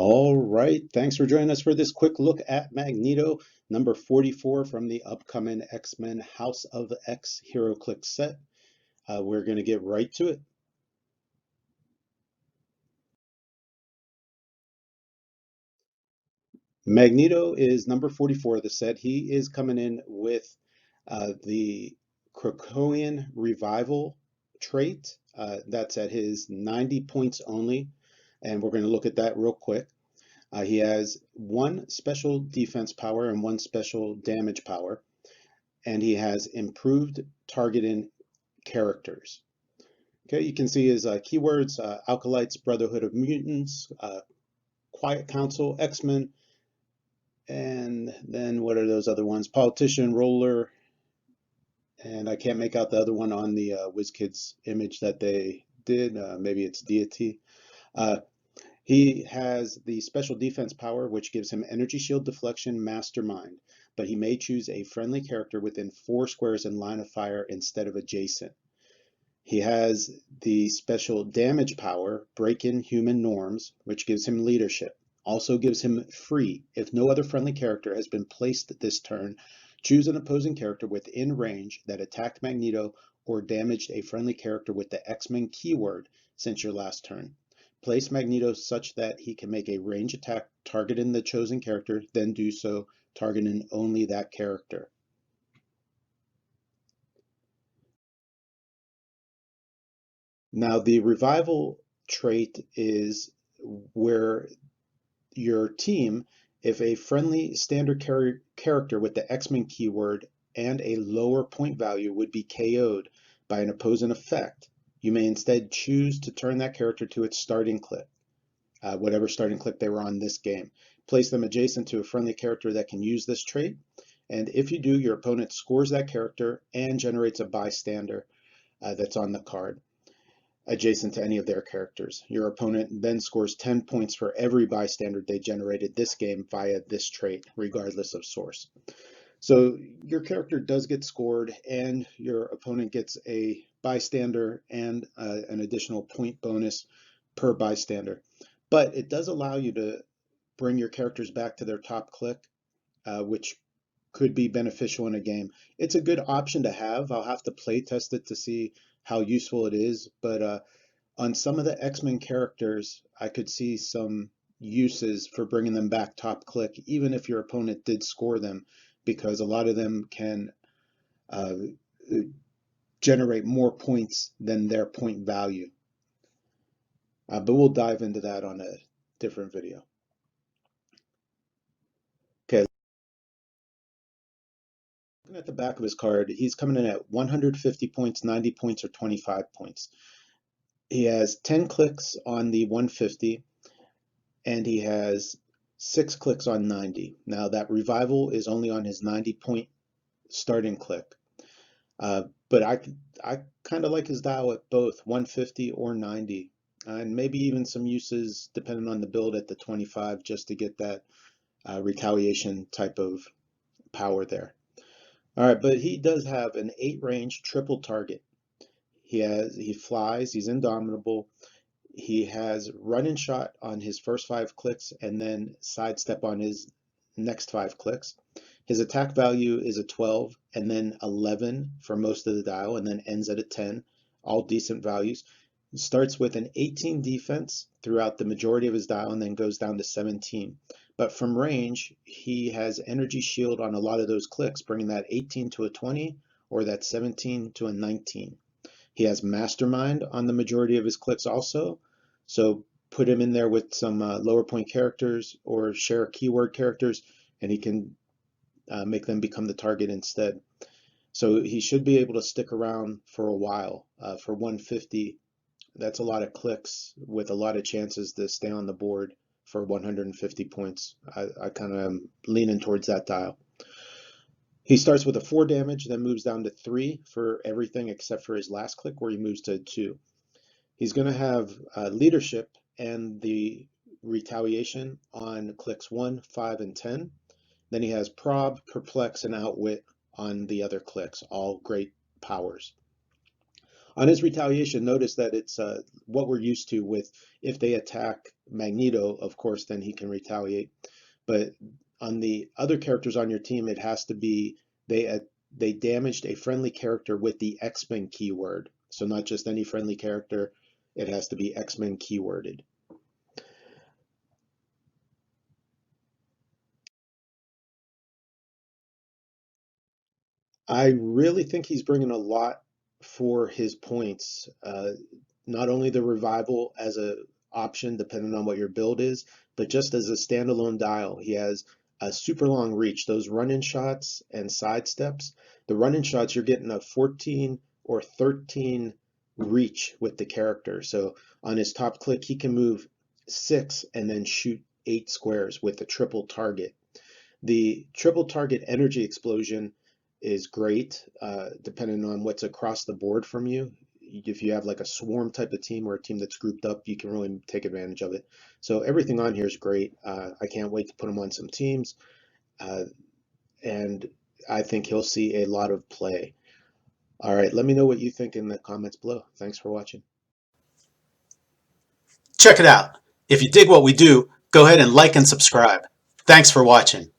All right, thanks for joining us for this quick look at Magneto, number 44 from the upcoming X-Men House of X Heroclix set. We're going to get right to it. Magneto is number 44 of the set. He is coming in with the Krakoan Revival trait. That's at his 90 points only, and we're going to look at that real quick. He has one special defense power and one special damage power, and he has improved targeting characters. Okay, you can see his keywords, Alkalites, Brotherhood of Mutants, Quiet Council, X-Men, and then what are those other ones? Politician, Roller, and I can't make out the other one on the WizKids image that they did. Maybe it's Deity. Uh, He has the special defense power, which gives him energy shield deflection mastermind, but he may choose a friendly character within 4 squares in line of fire instead of adjacent. He has the special damage power, break in human norms, which gives him leadership. Also gives him free. If no other friendly character has been placed this turn, choose an opposing character within range that attacked Magneto or damaged a friendly character with the X-Men keyword since your last turn. Place Magneto such that he can make a range attack targeting the chosen character, then do so targeting only that character. Now, the revival trait is where your team, if a friendly standard character with the X-Men keyword and a lower point value would be KO'd by an opposing effect, you may instead choose to turn that character to its starting click, whatever starting click they were on this game. Place them adjacent to a friendly character that can use this trait, and if you do, your opponent scores that character and generates a bystander that's on the card adjacent to any of their characters. Your opponent then scores 10 points for every bystander they generated this game via this trait, regardless of source. So your character does get scored, and your opponent gets a bystander and an additional point bonus per bystander. But it does allow you to bring your characters back to their top click, which could be beneficial in a game. It's a good option to have. I'll have to play test it to see how useful it is, but on some of the X-Men characters, I could see some uses for bringing them back top click, even if your opponent did score them, because a lot of them can uh, generate more points than their point value. But we'll dive into that on a different video. Okay, looking at the back of his card, he's coming in at 150 points, 90 points, or 25 points. He has 10 clicks on the 150, and he has 6 clicks on 90. Now that revival is only on his 90 point starting click. But I kind of like his dial at both 150 or 90, and maybe even some uses depending on the build at the 25 just to get that retaliation type of power there. All right, but he does have an 8 range triple target. He flies, he's indomitable. He has run and shot on his first 5 clicks and then sidestep on his next 5 clicks. His attack value is a 12 and then 11 for most of the dial and then ends at a 10, all decent values. He starts with an 18 defense throughout the majority of his dial and then goes down to 17. But from range, he has energy shield on a lot of those clicks, bringing that 18 to a 20 or that 17 to a 19. He has Mastermind on the majority of his clicks also, so put him in there with some lower point characters or share keyword characters, and he can make them become the target instead. So he should be able to stick around for a while. For 150, that's a lot of clicks with a lot of chances to stay on the board for 150 points. I kind of am leaning towards that dial. He starts with a 4 damage, then moves down to 3 for everything except for his last click where he moves to 2. He's going to have leadership and the retaliation on clicks 1, 5, and 10. Then he has prob, perplex, and outwit on the other clicks, all great powers. On his retaliation, notice that it's what we're used to with if they attack Magneto, of course, then he can retaliate. But on the other characters on your team, it has to be they damaged a friendly character with the X-Men keyword. So not just any friendly character, it has to be X-Men keyworded. I really think he's bringing a lot for his points. Not only the revival as a option, depending on what your build is, but just as a standalone dial. He has a super long reach. Those run-in shots and sidesteps. The run-in shots, you're getting a 14 or 13 reach with the character. So on his top click, he can move 6 and then shoot 8 squares with a triple target. The triple target energy explosion is great, depending on what's across the board from you. If you have like a swarm type of team or a team that's grouped up, you can really take advantage of it. So everything on here is great. I can't wait to put him on some teams, uh, and I think he'll see a lot of play. All right, let me know what you think in the comments below. Thanks for watching. Check it out. If you dig what we do, go ahead and like and subscribe. Thanks for watching.